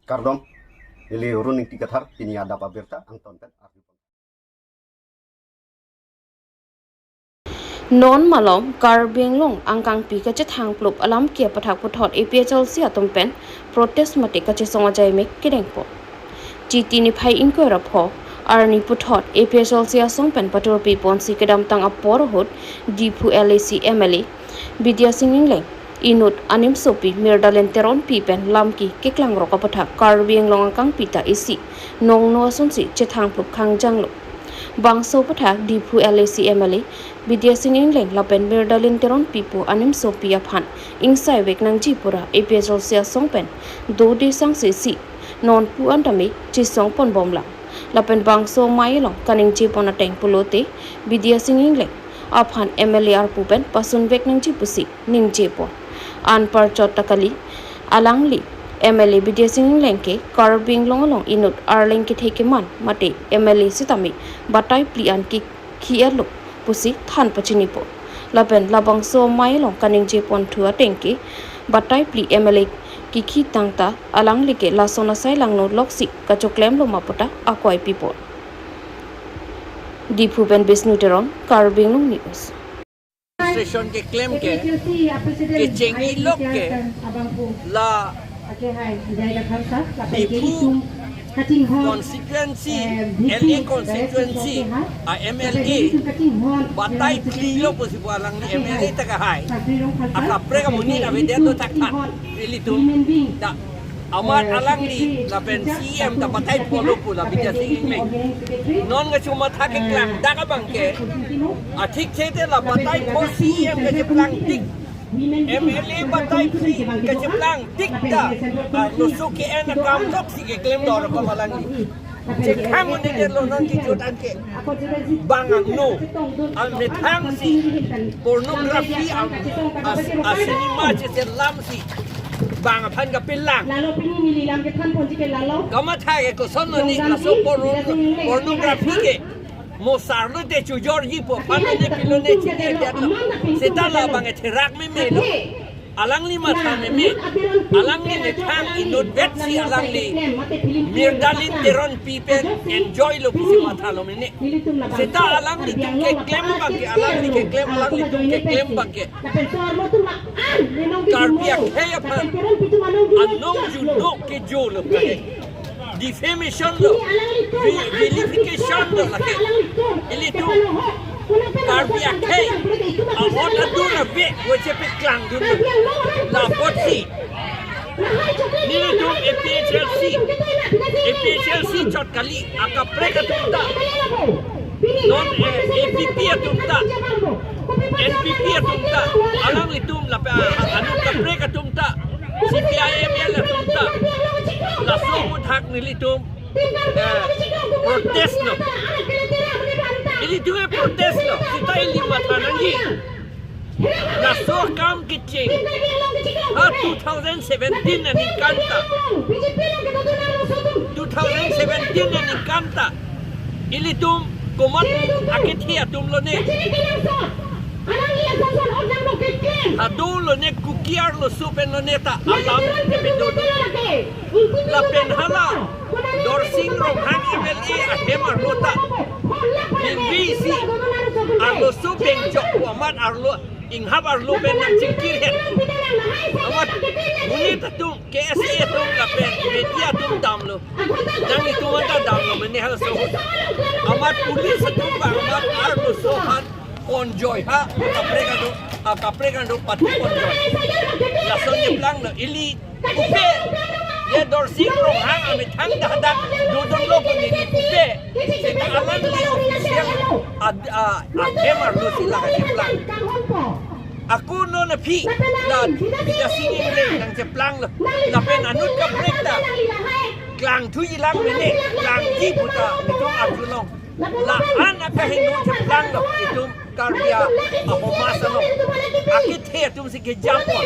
Kardom, ili running tikathar ini ada pabirta angton pen. Non malom Karbi Anglong angkang pi ka thang plup alam kia pathak puthot APHL sia tompen protest mate ka songa jai mek kedengpo GT ni phai inko rapho arni puthot APHL sia songpen patur pi ponsi kedam tang apor hot dipu LAC MLA Vidya Singh leng inut anim sopi mirdalen teron pi pen lamki keklang roka pathak Karbi Anglong angkang pita isi nong no sonsi thang plup khang janglo bangso pathak dipu LAC MLA Vidya Singh leng lapen mirdalin teron pipu anim sopia phan ingsai wek nang jipura APHL sia songpen do de sang se si non pu antami chi song pon bomla lapen bangso mai long kaning chi pon ateng pulote Vidya Singh leng aphan MLA ar pupen pasun wek nang jipusi ning jepo an par chotakali alangli MLA Vidya Singh lengke Karbi Anglong long inut arleng ke theke man mate MLA sitami batai plian ki khialo pusi than pachinipo lapen labang so mai long kaning je pon thua tengki batai pli MLA ki khi tangta alang like la sona sai lang no loksi ka choklem lo mapota akoi pipo dipu ben bisnuteron Karbi Anglong news station के क्लेम के चेंगी लोग के ला depot constituency LA constituency MLA batai klilo posibo alang ni MLA tagahay akapre ka muni na vedeto takta ilito da amat alang ni la pen CM ta batai polo pula Vidya Singh leng non nga cuma thake klang daga bangke athik chete la batai po CM ke jeplang tik MLA batai ke jeplang tik da nusuki en akam toksi ke claim dor ko malang ni Jekang ni dia lonon ki jodan ke bangang no al metang si pornografi ang cinema je lam si bang phan ka pilang lalo pinili lang ke than pon ke lalo kama thai ko son ni ka so pornografi ke mosar lo de chu jorgi po phan ne pilone che de se ta la bang thirak me me lo alang ni matha me alang ni ne thang inot bet si alang ni mirdalin teron people enjoy lo kisi matha lo me ne se ta alang ni ke claim bang ke alang ni ke claim alang ni ke claim bang ke Karbi Anglong anong juno ke jolo kage defamation lo vilification lo lake ili tu Karbi Anglong awon adu na be wache pe klang dun la boti ni tu APHLC chot kali akapre ka tumta non APP tumta NPP tumta alang litum la anu kapre ka tumta CPIM la tumta la so hak ni litum protest no ili tu protest no kita ili matanangi la so kam kitching 2017 ani kanta 2017 ani kanta ili tum komat akithia tum lo ne Adulo ne kukiar lo supen lo neta alam ke bedodo la penhala dorsing rom hang MLA ahemar lota invisi arlo supen jok amat arlo inghab arlo ben nang cingkir het amat munita tum KSA tum la pen media tum damlo nang itu mata damlo menihal so amat pulis tum amat arlo sohan on joy ha kapre kan do pati on joy la son ni plan no ili upe ye dorsing ro hang amit hang dah do don lo ko ni upe se ta aman li official kemar do sila ka plan aku no na pi la Vidya Singh leng nang je plan lo la pen anut ka break ta klang thu yilang ni klang ji puta ni tong Anglong la anak ka hinu je plan lo itum Karbia ako masano akit he tum si ke jampon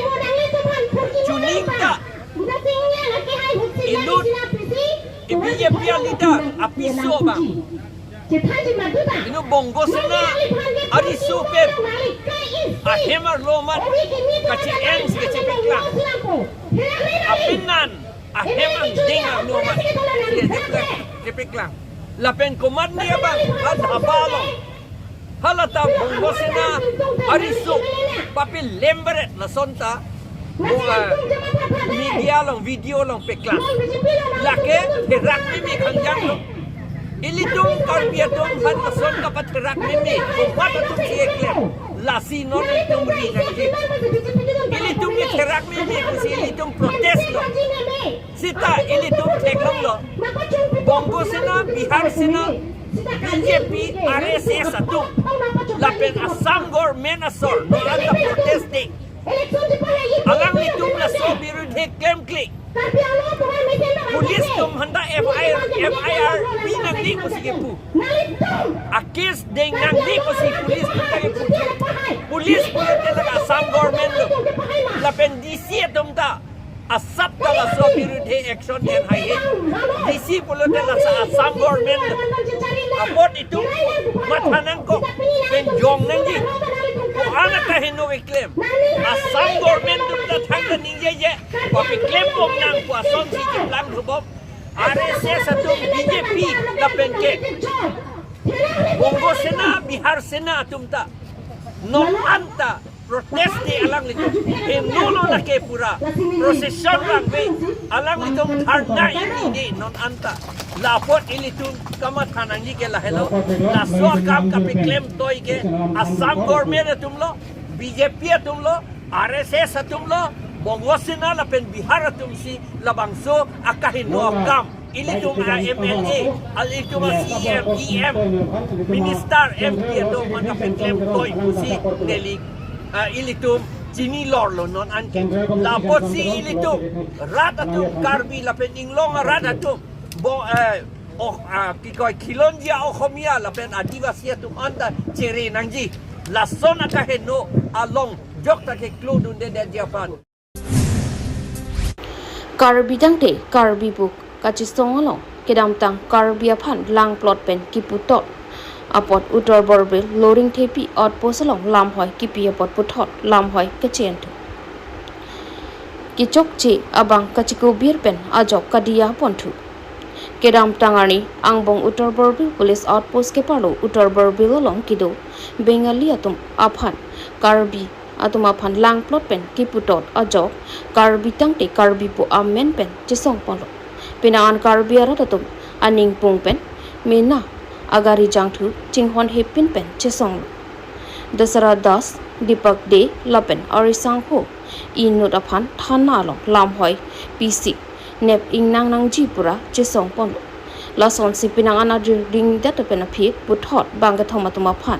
chuning ta inut ibiye pia lida apiso ba inu bongo sana ari super ahemar lomat kachi ens ke chepikla apinan ahemang dengar lumat jepeklang lapen komat ni abang had habalong halata bongosena arisu papi lemberet la sonta media long video long peklang lake terak mimi kanjang lo ilitung karbiatung han la sonta paterak mimi kumata tum sieklem lasi non tum ringan ilitung ni terak mimi kusi ilitung protes lo sita ilitung teklong lo bongo sena bihar sena BJP RSS satu lapen asam government asor no ada protesting alang itum la so biru de claim klik polis tum handa FIR binang di musike pu akis deng nang di musik polis tum tagi pu polis pula telaga asam government lo lapen DC tum ta asap tala so biru de action and high DC pula telaga asam government apot itu matanang ko penjong nangi ko anak kahino claim asam government tum ta thangda ningye je papi claim bom nang ko ason si jiplang hubop RSS satu BJP la penke Bongo sena Bihar sena tum ta non anta protes di alang itu penulo na ke pura prosesyon lang be alang itu dharna ini di non anta lapot ilitung kamathanan ji ke la hello la so kam ka pe claim toy ke asam government tum lo BJP tum lo RSS tum lo bongo sena la pen Bihar tum si labangso akahin no kam ilitung MLA ilitung CM EM minister MP tum ka pe claim toy si neli ilitum Cini lor lo non anke lapot si ilitum ratatum Karbi lapen Anglong ratatum bo kikoi kilonja okhomia lapen adivasi tum anda ceri nangji lason akaheno along jokta ke kludun de Japan Karbi dangte Karbi buk kachi songolong kedam tang Karbi aphan lang plot pen kiputot apot utor borbe loring tepi ot posalong lam hoi kipi apot puthot lam hoi kachen tu kichok che abang kachiko bir pen ajok kadia pontu kedam tangani angbong utor borbe police outpost ke palo utor borbe lolong kido bengali atum aphan Karbi atum aphan lang plot pen kiputot ajok Karbi tangte Karbi po amen pen chisong polo pinaan Karbi aratum aning pung pen mena agari jangthu chinghon hepin pen chesong dasara das dipak de lapen arisang ho inut aphan thana long lam hoi pc nep ingnang nang jipura chesong pon lason sipinang ana ring dat pen aphi puthot banga thoma tuma phan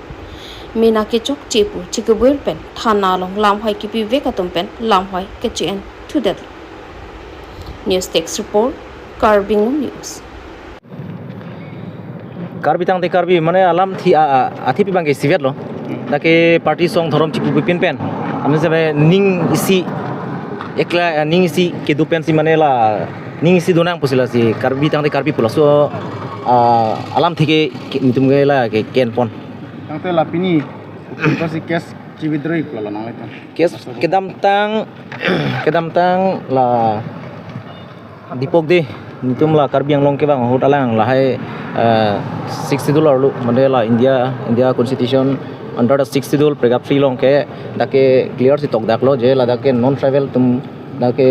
mena ke chok chepu chikubur pen thana long lam hoi kipi vekatum pen lam hoi ke chen to that news text report Karbi Anglong news Karbi tang te Karbi mane alam thi athi pi bangke sivet lo dake party song thorom chipu pin pen amne sabe ning isi ekla ning isi ke du pen si mane la ning isi donang pusila si Karbi tang te Karbi pula so alam thike nitum ge la ke ken pon tang te la pini pasi kes cividroi pula nang itu kes kedam tang la dipok de nitum la Karbi Anglong ke bang hotalang la hai $60 lu mandela India constitution under the $60 prega free long ke dake clear si tok daklo je la dake non travel tum dake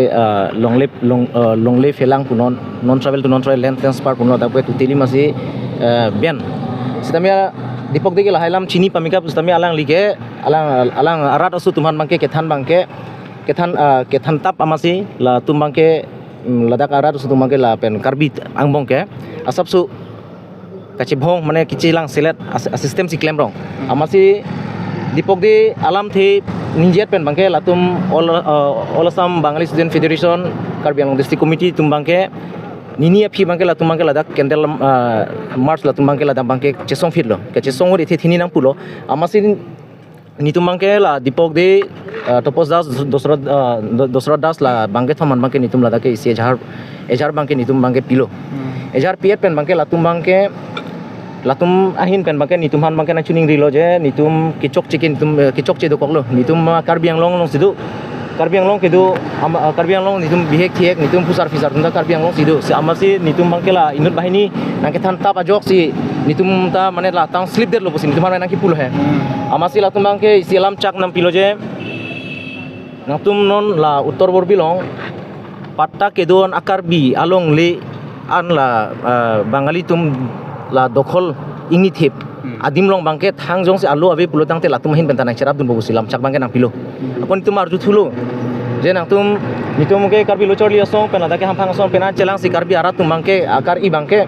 long live helang punon non travel to non travel land transfer punon dake tu tili masi ben sitamia dipok de la hailam chini pamika sitamia alang like alang arat asu tumhan bangke kethan tap amasi la tum bangke ladak arat asu tum bangke la pen Karbi Anglong ke asap su kachi bhong mane kichilang select system si claim rong amasi dipok di alam thi ninjet pen bangke latum all Assam Bengali Student Federation Karbi Anglong district committee tum bangke nini aphi bangke latum bangke ladak candle march latum bangke ladak bangke chesong fit lo ke chesong ri thini nang pulo amasi nitum bangke la dipok di topos das dosra das la bangke thaman bangke nitum ladak ke isi ejar bangke nitum bangke pilo ejar piet pen bangke latum bangke latum ahin pen bangke nitumhan bangke na chuning rilo je nitum kichok chikin nitum kichok che do koklo nitum Karbi Anglong long sidu Karbi Anglong kedu Karbi Anglong nitum bihek thiek nitum pusar fisar tunda Karbi Anglong sidu si amasi nitum bangkela inut bahini nangke than tap ajok si nitum ta mane la tang slip der lo posin nitum nangki pulo he amasi la tumbangke silam chak nam pilo je natum non la uttor borbilong patta kedon Karbi Anglong le an la bangali tum la dokhol ingit hep adim long bangke thang jong si alu abe pulo tang te latum hin bentana cerap dun bobu silam chak bangke nang pilo apon tum arju thulo je nang tum nitum ke Karbi lo chorli asong pena dake hamphang asong pena chelang si Karbi arat tum bangke akar i bangke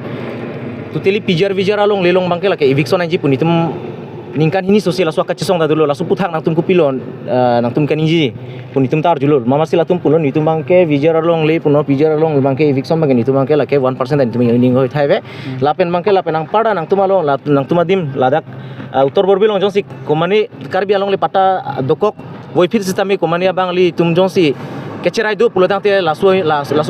tuteli pijar along lelong bangke lake eviction anji punitum ningkan hini sosial aswa kachisong da dulu lasu puthak nang tum kupilon nang tum kaninji punitum tar julul mama sila tum pulon nitum bangke vijar along le puno pijar along bangke eviction bangke nitum bangke lake 1% dan tum ning hoi thaibe lapen bangke lapen nang pada nang tumalo nang tumadim ladak uttor borbilong jongsi komani Karbi Anglong le pata dokok boifit sistami komani bangli tum jongsi kecerai do pulo tang te lasu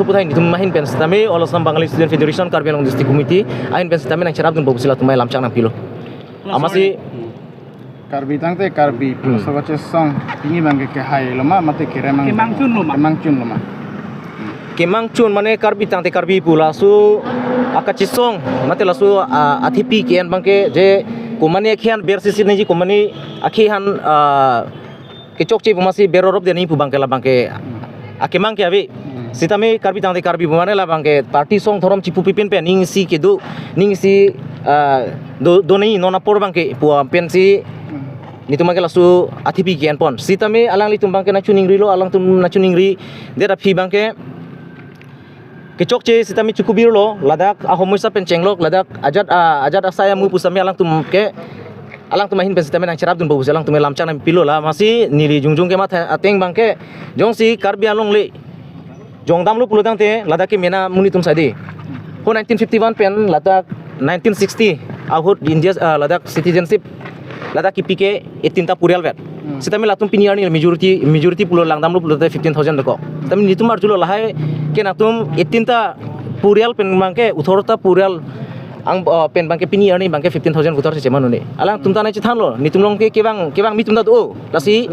puthai nitum mahin pen sistami olosam Bangali Student Federation Karbi Anglong District Committee ahin pen sistami nang cerap dun bobu sila tumai lamchak nang pilo amasi Karbi tang te Karbi sobache song ini bangke ke hai loma mate kiremang kemang chun loma kemang chun mane Karbi tang te Karbi pula su akachisong mate lasu athipi kian bangke je komani khian bersisi neji komani akhihan kecok che pumasi berorop de ni pu bangke la bangke akemang ke abi sitame Karbi tang te Karbi bumane la bangke party song thorom chipu pipin pe ning si kedu ning si do nei nona por bangke pu pensi nitum bangke lasu athipi kian pon sitame alang li tum bangke na chuning ri lo alang tum na chuning ri dera phi bangke kecok che sitame chukubir lo ladak ahomuisa pencenglok ladak ajat asaya mu pusame alang tum ke alang tum mahin pen sitame nang cerap dun bagus alang tum lamchang na pilo la masi nili jungjung ke matha ateng bangke jong si Karbi Anglong le jongdam lu pulutang te ladak ke mena muni tum sadi ho 1951 pen ladak 1960 ahut India ladak citizenship ladak ki pike 18 ta purial vet sitame latum piniani majority pulo langdam lu pulo 15000 deko tami nitum arjulo lahai ke natum 18 ta purial pen bangke 18 ta purial ang pen bangke piniani bangke 15000 vutor se manune alang tum ta nai chithan lo nitum long ke kebang mitum da do lasi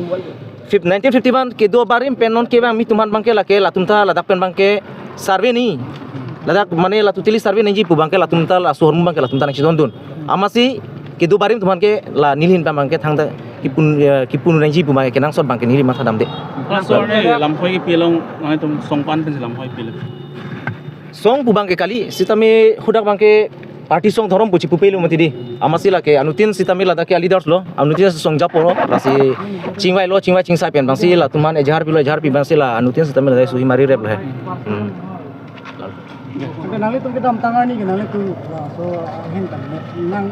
1951 ke do barim pen non kebang mituman bangke lake latum ta ladak pen bangke survey ni ladak mane latutili survey nenji pu bangke latum ta la suhormu bangke latum ta nai chidon dun amasi kedu barim tuman ke la nilhin pamang ke thang da kipun ranji pu ma ke nang sot bang ke nili matha dam de sor ne lamphoi ki pilong ngai tum songpan pen lamphoi pil song pu bang ke kali sitame hudak bang ke party song thorom puchi pu pelu mati di amasi la ke anutin sitame la da ke leaders lo anutin song japoro lasi chingwai chingsai pen bang si la tuman ejar pi bang si la anutin sitame la suhi mari rep le kenali tum kita tangani kenali tu so hin kan nang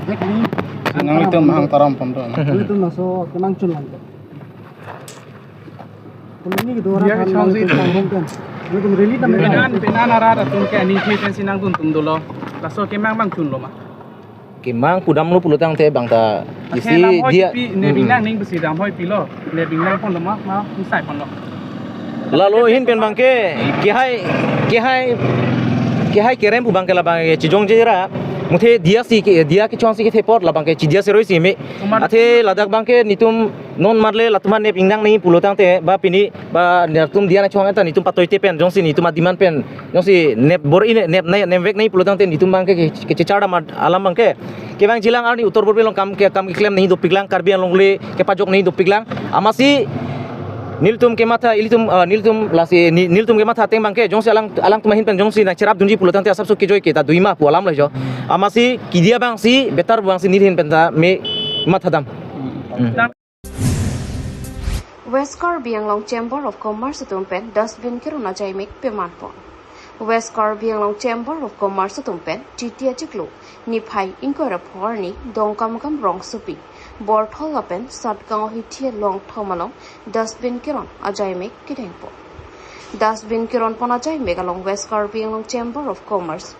dek ni nang tum hang taram pom do nang tum so kemang chun lang ini gitu orang kan tanggung kan ini tum reli tam penan ara tum ke ani thi ten sinang tum dolo laso kemang bang chun lo ma kemang pudam lu pulutang te bang ta isi dia ne binang ning besi dam hoi pilo ne binang pon lo ma sai pon lo lalu hin pen bangke kihai kerem pu bangke la bangke chijong jera muthe dia ki chong si ke thepot la bangke chidia se roi si me athe ladak bangke nitum non marle latuman ne pingdang nei pulotang te ba pini ba nertum dia na chong eta nitum patoi te pen jong si nitum adiman pen jong si nep bor ine nep nai nemvek nei pulotang te nitum bangke ke chichada mat alam bangke ke bang jilang ani uttor borbelong kam claim nei do piglang Karbi Anglong le ke pajok nei do piglang amasi niltum ke matha niltum ke matha teng bangke jongsi alang tumahin pen jongsi na cerap dunji pulotang te asap so ke joy ke ta duima pu alam lejo amasi kidia bangsi betar bangsi nilhin pen ta me matha dam West Karbi Anglong Chamber of Commerce tumpen dustbin kiruna jaimek pemanpo West Karbi Anglong Chamber of Commerce tumpen titia chiklu niphai inkora phorni dongkam rong supi Borthol open Satgao hitie long thomalong dustbin kiron ajaimek kidengpo dustbin kiron pon ajaimek along West Karbi Anglong Chamber of Commerce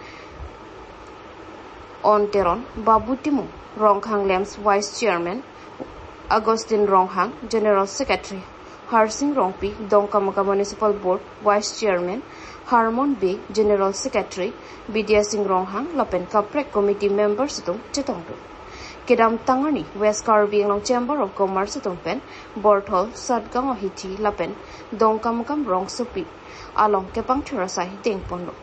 on teron Babu Timu Ronghang Lems Vice Chairman Agustin Ronghang General Secretary Harsing Rongpi Dongkamaka Municipal Board Vice Chairman Harmon B General Secretary Bidya Singh Ronghang Lapen Kaprek Committee Members tum chitongtu kedam tangani West Karbi Anglong Chamber of Commerce tumpen Borthol Sadgang Hiti lapen dongkam rong supi along kepang thurasai deng pondo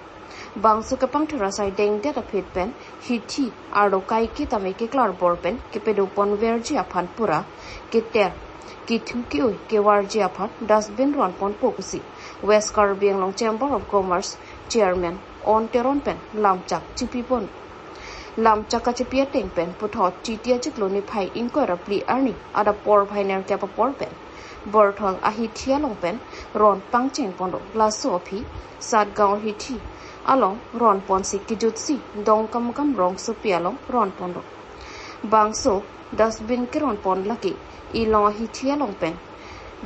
bangsu kepang thurasai deng deta pen Hiti ardo kai ki tame ke klar borpen ke pedo pon verji aphan pura ke ter ki thuki oi ke warji aphan dustbin ron pon pokusi West Karbi Anglong Chamber of Commerce Chairman on teron pen lamchak chipi pon lam chaka chipia teng pen puthot chitia chikloni phai inko rapli arni ada por phainer kapa por pen borthol ahi thia long pen ron pangcheng pondo laso phi sat gaon hi thi along ron pon si kijutsi dong kam rong su pialong ron pondo bangso dustbin ke ron pon laki ilong hi thia long pen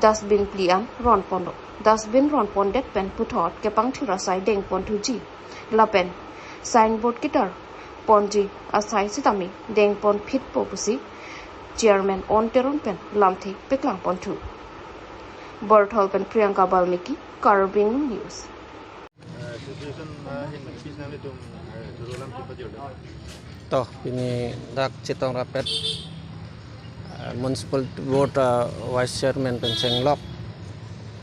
dustbin plian ron pondo dustbin ron pon det pen puthot ke pang thira sai deng pon thuji lapen signboard kitar ponji asai sitami deng pon fit popusi chairman on teron pen lamthi peklang pon thu Borthol pen Priyanka Balmiki Karbi Anglong News toh ini dak citong rapet municipal board vice chairman pen Senglok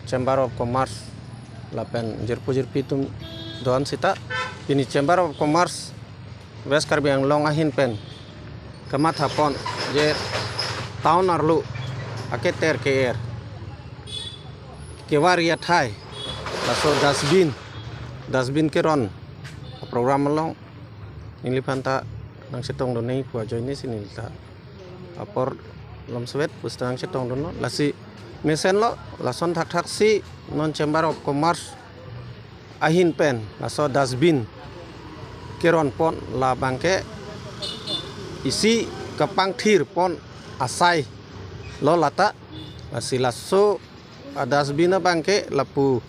Chamber of Commerce lapen jirpu tum don sita ini Chamber of Commerce West Karbi Anglong ahin pen kamat hapon je tahun arlu aketer keer kewaria thai laso dustbin keron program long ini panta nang setong donai pu ajo ini sini ta apor lom swet pustang setong dono lasi mesen lo lason thak si non Chamber of Commerce ahin pen laso dustbin keron pon la bangke isi kepang thir pon asai lo lata laso dustbin bangke lapu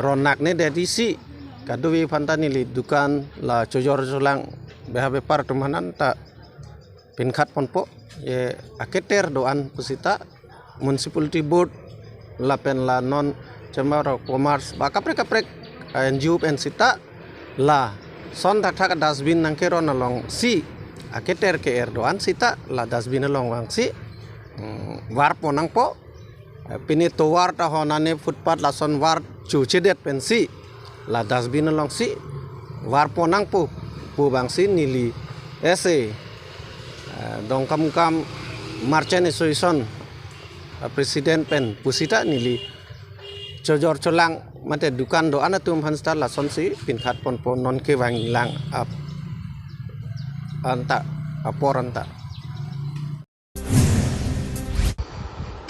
ronak ne dedisi kaduwi pantani li dukan la cojor jolang behabe par tumanan ta pinkhat ponpo ye aketer doan pusita municipality board lapen la non Chamber of Commerce ba kaprek NGO pen sita la son thak dustbin nang keron along si aketer ke erdoan sita la dustbin along wang si war ponang po pini to war ta honane footpath la son war chu chedet pen si la dustbin along si war ponang pu bang si nili ese dong kam merchant association president pen pusita nili cojor colang mate dukan do ana tum hanstar la son si pinkhat pon non ke wang lang ap anta apor anta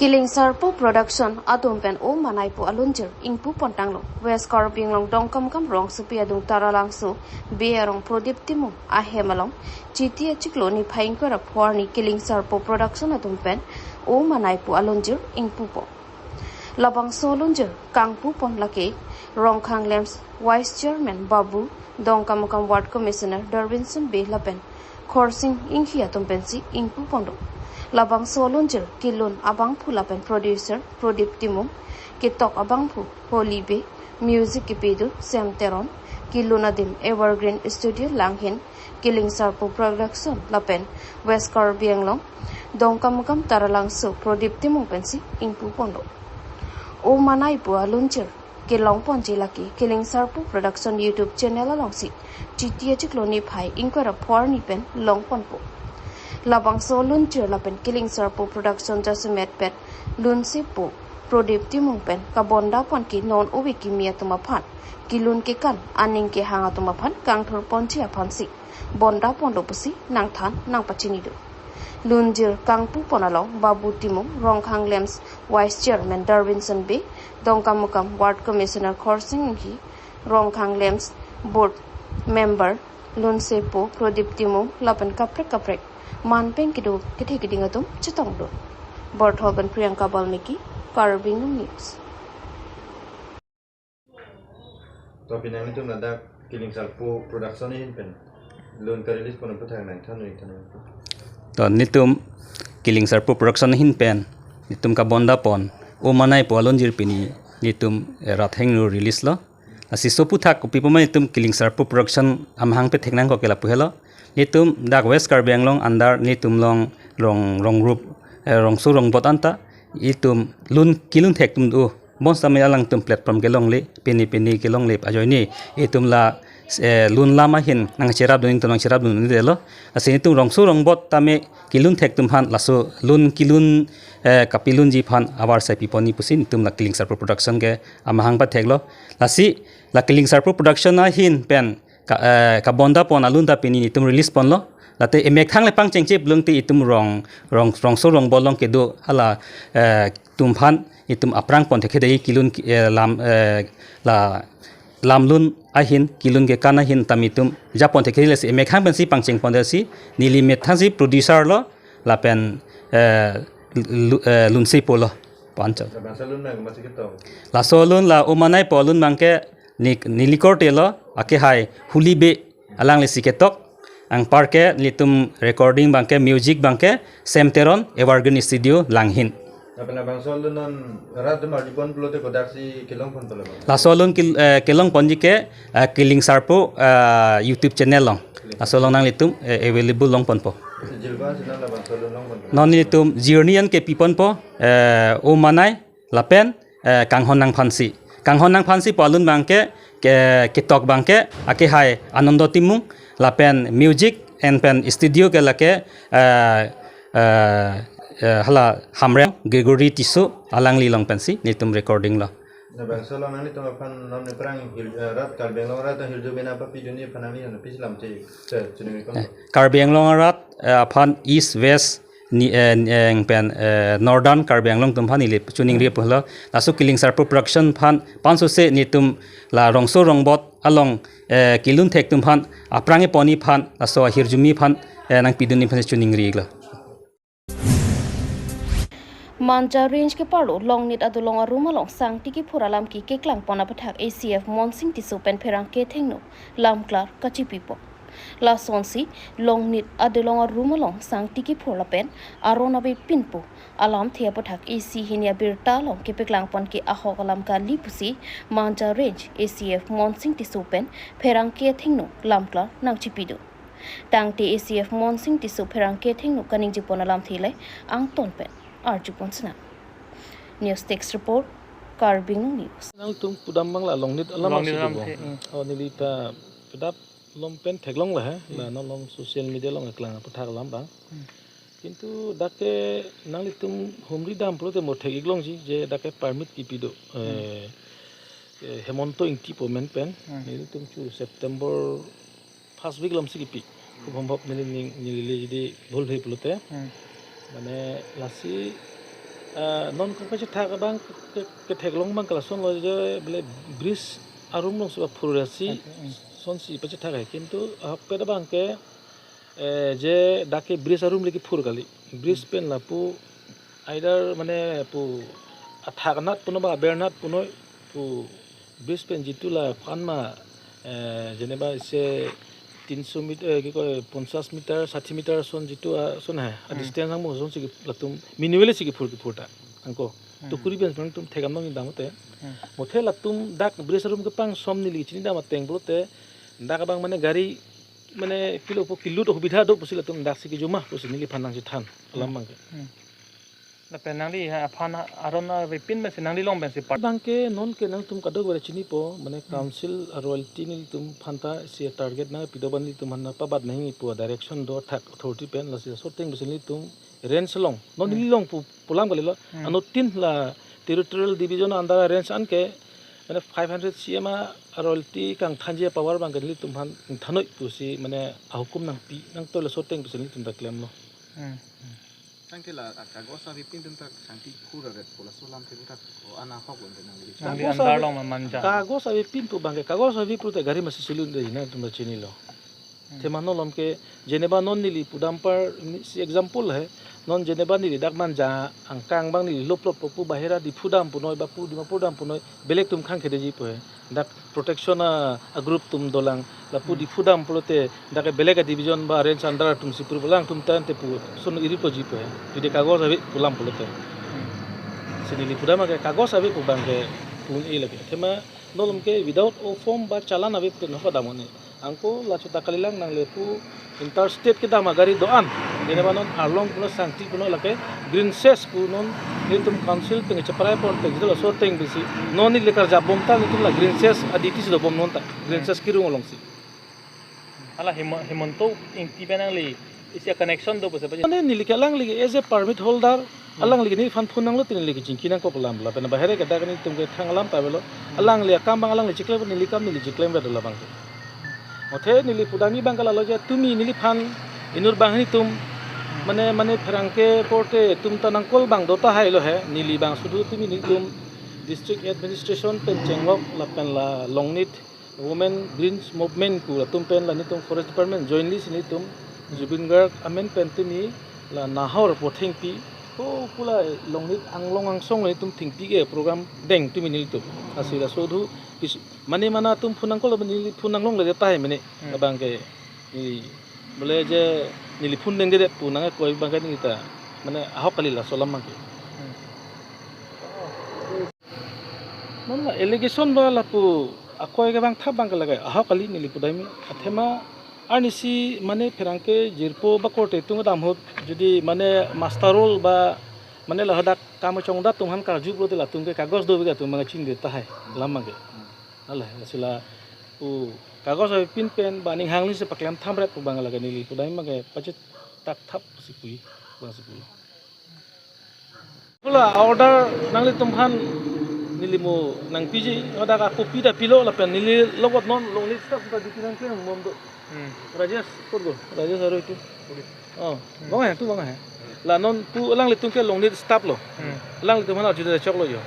Killing Sarpo Production Atom Pen O Manaipo Alunjir Ingpu Pontanglo West Karbi Anglong Dongkam Rong Supia Dung Taralangso Bearong Prodip Timu Ahemalong Chitia Chikloni Painkora Porni Killing Sarpo Production Atom Pen O Manaipo Alunjir Ingpu Po Labang Solunjir Kangpu Pon Lake Rongkhang Lems Vice Chairman Babu Dongkam Ward Commissioner Darwinson B Lapen Khorsing Inghia Tumpensi Ingpu Pondo Labang Solunjir Kilun Abang Pulapen Producer Prodip Timum Kitok Abang Pu Holibe Music Kipidu Sam Teron Kilunadim Evergreen Studio Langhin Killing Sarpo Production Lapen West Karbi Anglong Dongkam Taralangso Prodip Timum Pensi Ingpu Pondo O Manaipo Alunjir Kilong Ponji Laki Killing Sarpo Production YouTube channel alongsi Chitia Chikloni Pai Inquera Porni Pen Long Ponpo Labang Solunjir Lapen Killing Sarpo Production Jasumet Pet Lunsipo Prodip Timung Pen Kabonda Ponki Non Uwiki Mia Tumapan Kilun Kikan Aning Ki Hanga Tumapan Kang Thur Ponchi Apansi Bonda Pondopusi Nang Than Nang Pachinido Lunjir Kangpu Ponalong Babu Timung Rongkhang Lems Vice Chairman Darwinson B Dongkamukam Ward Commissioner Khorsing Hi Rongkhang Lems Board Member Lunsepo Prodip Timung Lapen Kaprek Manpeng Kido Kitingatum Chitongdo Borthol pen Priyanka Balmiki Karbi Anglong Newsต่อไปนี้ต้องนัดกิลิงสัลปูโปรดักชั่นนี่เป็นลุนการิลิสปนผู้ทางไหนท่านหนึ่งท่านหนึ่งตอนนี้ตุ้มกิลิงสัลปูโปรดักชั่นหินเป็นนี่ตุ้มกับบอนดาปอนโอมาไนปอลอนจิรปินีนี่ตุ้มรัฐแห่งนูรีลิสละอาศิโซพุทักกุปิปมันตุ้มกิลิงสัลปูโปรดักชั่นอามังเป็ดแห่งนั้นก็เกลับเพื่อละ nitum dak West Karbi Anglong andar nitum rong group rong su rong bot anta itum lun kilun thek tum du bon samya lang tum platform gelong le pini gelong le ajoi ni itum la lun lama hin nang cherap doing tum nang cherap dun ni delo asini tum rong su rong bot tame kilun thek tum han laso lun kilun kapilun ji phan abar sai piponi pusin tum la killing sarpo production ge amahang pa theklo lasi la killing sarpo production na hin pen ka bonda pon alun ta pini tum release pon lo late emek thang le pang chengche blung ti itum rong so rong bolong ke do hala tum phan itum aprang pon thekhe dei kilun lam lun ahin kilun ge kana hin tamitum japon thekhe le emek khang ben si pang cheng pon si nili met thang si producer lo la pen lun si polo pancha la solun la umanai polun mangke nilikor telo ake hai hulibe alang le siketok ang parke litum recording bangke music bangke semteron evergreen studio langhin la solun kelong ponjike killing sarpo YouTube channel long la solong nang litum available long ponpo non litum journeyan ke pipon po o manai lapen kanghonang phansi polun bangke ketok bangke ake hai anondo timung lapen music and pen studio ke lake hala hamre Gregory Tisu alang li long pensi nitum recording lo Karbi Anglong rat phan east west ni pen northern Karbi Anglong tum phan ile tuning ri pohlo lasu killing sarpo production phan 500 se nitum la rongso rongbot along kilun thek tum phan aprange poni phan laso hirjumi phan nang piduni phan tuning ri gla Manja range ke palo long nit adulong arumalong sang tiki puralam ki keklang pona pathak ACF monsing tisu pen perang ke thengno lam klar kachi pipo la sonsi long nit adulong arumalong sang tiki purla pen arona be pinpo alam thia pathak AC hinia birta long ke peklang pon ki ahokalam ka lipusi manja range ACF monsing tisu pen perang ke thengno lam klar nang chipidu tang te ACF monsing tisu perang ke thengno kaning jipona lam thile ang ton pen Arju Ponsna. News Text Report, Karbi Anglong News. Nang tum pudam bang la long nit alam oh nilita pedap lom pen theglong la la no long social media long eklang puthak lam bang kintu dake nang litum humri dam prote mo thegiglong ji je dake permit kipido hemonto ingti pomen pen nilitum chu September first week lam sikipi খুব সম্ভৱ নিলিলে যদি ভুল হৈ পলোতে মানে লাসি নন কম্পাসে থাকা বাং কে থেগলং বাং ক্লাসন লয় যে বলে ব্রিজ আরুম লং সব ফুরাসি সনসি পাছে থাকা কিন্তু হপেদা বাংকে যে ডাকে ব্রিজ আরুম লাগি ফুরগালি ব্রিজ পেন লাপু আইদার মানে পু থাকনাত পুনো বা বেরনাত পুনো পু ব্রিজ পেন জিতুলা ফানমা যেনেবা এসে 300 মিটার কি কয় 50 মিটার 60 মিটার সন জিতু সন হে ডিসটেন্স আম সন সিকি লাতুম মিনিমালি সিকি ফুরটা আংকো তো কুরি বেন তুম থেগাম নং দামতে মথে লাতুম ডাক ব্রেস রুম কে পাং সম নিলি চিনি দাম তেং বলতে ডাক বাং মানে গাড়ি মানে কিলো তো সুবিধা দো পছিল তুম ডাক সিকি জমা পছিল নিলি ফানাং সি থান আলাম Banke na penangli aphan arona vipin me sinangli long ben si part bangke non ke nang tum kadog bare chini po mane council royalty ni tum phanta se target na pidoban ni tum hanna pabat nahi po direction do thak authority pen la se sorting bisli tum range long non ni long pulam galilo ano tin la territorial division andara range an ke mane 500 cm royalty kang thanje power bang galili tum han thanoi pusi mane ahukum nang pi nang to la sorting bisli tum da claim lo Tangke la kagos avi pintum tak santi kura ret pola solam te tak ana hok wonte nang li. Nang andar long manja. Kagos avi pintu bangke kagos avi prute gari masi silun de na tum chini lo. Temano lom ke Geneva non nili pudampar si example hai non Geneva nili dak manja angkang bang nili lop popu bahera di pudam punoi bapu di pudam punoi belek tum khang khede ji po hai dak protection a group tum dolang lapu di pudam pulote dak belek division ba range andar tum sipur bolang tum tan te pu son iri po ji po hai di kagos avi pulam pulote sinili pudam ke kagos avi pu bangke pun i lagi tema nolom ke without o form ba chalan avi te no padamone angko la chuta kalilang nang lepu interstate kita magari doan dina banon arlong puno sangti puno lake green ses punon nitum council teng chaprai pon teng jelo so teng bisi noni lekar jabom ta nitum la green ses aditi do bom non ta green ses kirung olong si ala himonto ingti benang li isia connection do bose ane nilikalang ligi as a permit holder alang ligi ni fan phunang lo tin ligi jingkinang ko pelam la pena bahere ka dagani tumke thangalam pabelo alang li kambang alang li chiklem nilikam nili chiklem bedo labang othe nili pudami bangala lo je tumi nili fan inur bangni tum mane frangke porte tum tanangkol bang dota hailo he nili bang sudu tumi ni tum district administration pen chenglok la pen la longnit women greens movement ku tum pen la ni tum forest department jointly sini tum Jubin Garg amen pentumi la nahor pothing pi ko pula longnit anglong angsong ni tum thingpi ge program deng tumi nil tu asila sodhu mane mana tum phunangkol nili phunanglong le tai mene abang ke ni boleh je nili phun deng de punang koi bang ni ta mane ahok kali la solam ke non la allegation ba la pu akoi ge bang thap bang lagai ahok kali nili pudai mi athema Anisi mane ferangke jirpo bakote tunga damhut jadi mane masterol ba mane lahadak kamu chongda tumhan karju bote la tungke kagos do biga tumanga chin de tahay lamage alah asila u kagos pin pen baning hangli se paklam thamret pu bangala ga nili pudai mage pachet tak thap sipui bang sipui pula order nangli tumhan nili mo nang piji oda ka kopi da pilo la pen nili logot non longli staf ka dikinan ke mom do Rajesh kurgo Rajesh aro itu oh bang ya tu bang ya la non tu lang litung ke long ni stop lo lang litung mana juda chok lo yo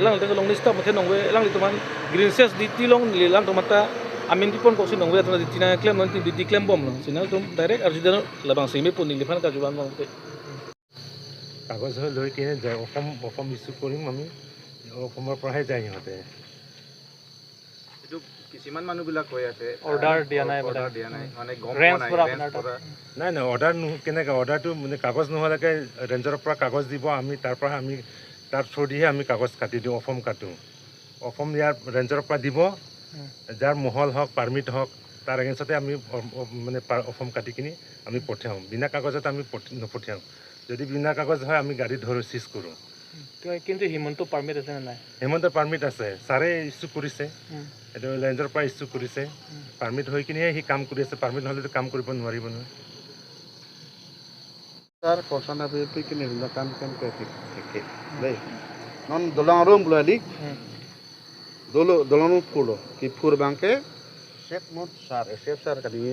lang litung long ni stop mate nong we lang litung man green ses di tilong ni lang tomata amin di pon ko sin nong we tona di tina claim non di claim bom lo sinal tum direct ar juda la bang simi pon ni lifan ka juban bang te কাগজ লৈ কিনে যায় অসম ইছ্যু কৰিম আমি অসমৰ পৰাহে যায় সিহঁতে এইটো কিছুমান মানুহবিলাক কৈ আছে অৰ্ডাৰ দিয়া নাই মানে গম পোৱা নাই নাই নাই অৰ্ডাৰ কেনেকৈ অৰ্ডাৰটো মানে কাগজ নোহোৱালৈকে ৰেঞ্জৰ পৰা কাগজ দিব আমি তাৰ পৰা আমি তাৰ থ্ৰুদিহে আমি কাগজ কাটি দিওঁ অসম কাটোঁ অসম ইয়াৰ ৰেঞ্জৰ পৰা দিব যাৰ মহল হওক পাৰ্মিট হওক তাৰ এগেইনষ্টতে আমি মানে অসম কাটি কিনি আমি পঠিয়াওঁ বিনা কাগজত আমি নপঠিয়াওঁ যদি বিনা কাগজ হয় আমি গাড়ী ধৰো চিজ কৰোঁ কিন্তু হিমন্ত পাৰ্মিট আছে নাই হিমন্ত পাৰ্মিট আছে ছাৰে ইছ্যু কৰিছে এইটো ৰেঞ্জৰ পৰা ইছ্যু কৰিছে পাৰ্মিট হৈ কিনিহে সি কাম কৰি আছে পাৰ্মিট নহ'লেতো কাম কৰিব নোৱাৰিব নহয় Sar kosan apa itu kini hilakan kan ke tiket, deh. Non dolang rum bulali, dolang pulo, ki pur bangke, set mod sar, sar kadini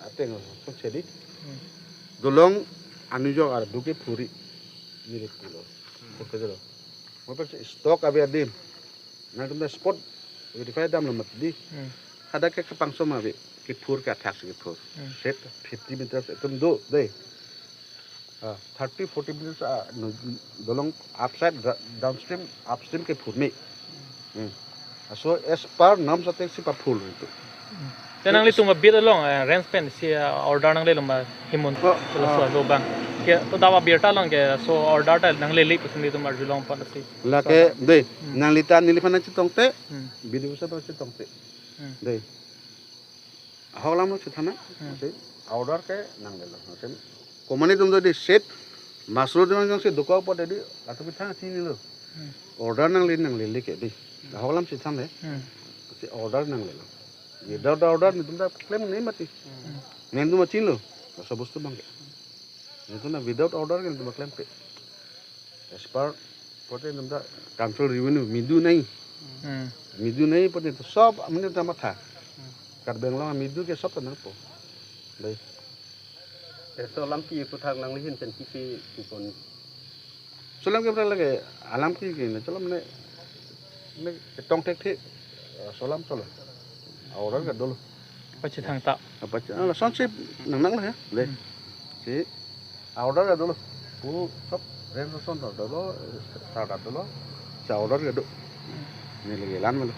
ateng so jadi, dolang anu jo ada duke puri, ini pulo, oke jelo. Apa stok abi adim, nanti ada spot, verify dam lemat di, ada ke kepangsom abi, ki pur ke atas ki pur, set 50 meters itu do, deh. 30-40 minutes dolong upside downstream upstream ke phurmi so as per nam sate si pa phul itu tenang li tunga bit along range pen si order nang le loma himon so do bang ke to dawa birta long ke so order ta nang le li pusin tu mar julong pa si la ke de nang lita nilifana chitong te video sa to chitong te de hawlam no chithana se order ke nang le lo se Komani tum jadi set, masuk dengan yang set duka apa tadi, atau kita sini lo, order nang lili ke di, dah malam sih sampai, si order nang lilo, without order ni tum dah claim ni mati, ni tum macam lo, sebab tu bangke, ni tum dah without order kan tum claim ke, as per, pada tum dah control revenue midu naik pada itu sob, mana tum mata, Karbi Anglong midu ke sob tanah po, deh. Solam ki puthak nang lihin pen kipi kupon solam ke lagi alam ki ni solam ne tong tek tek solam solam orang ke dulu pacit hang tak pacit ala sonsi nang lah ya le si orang ke dulu pu sop ren son dulu start dulu sa orang ke dulu ni lagi lan malu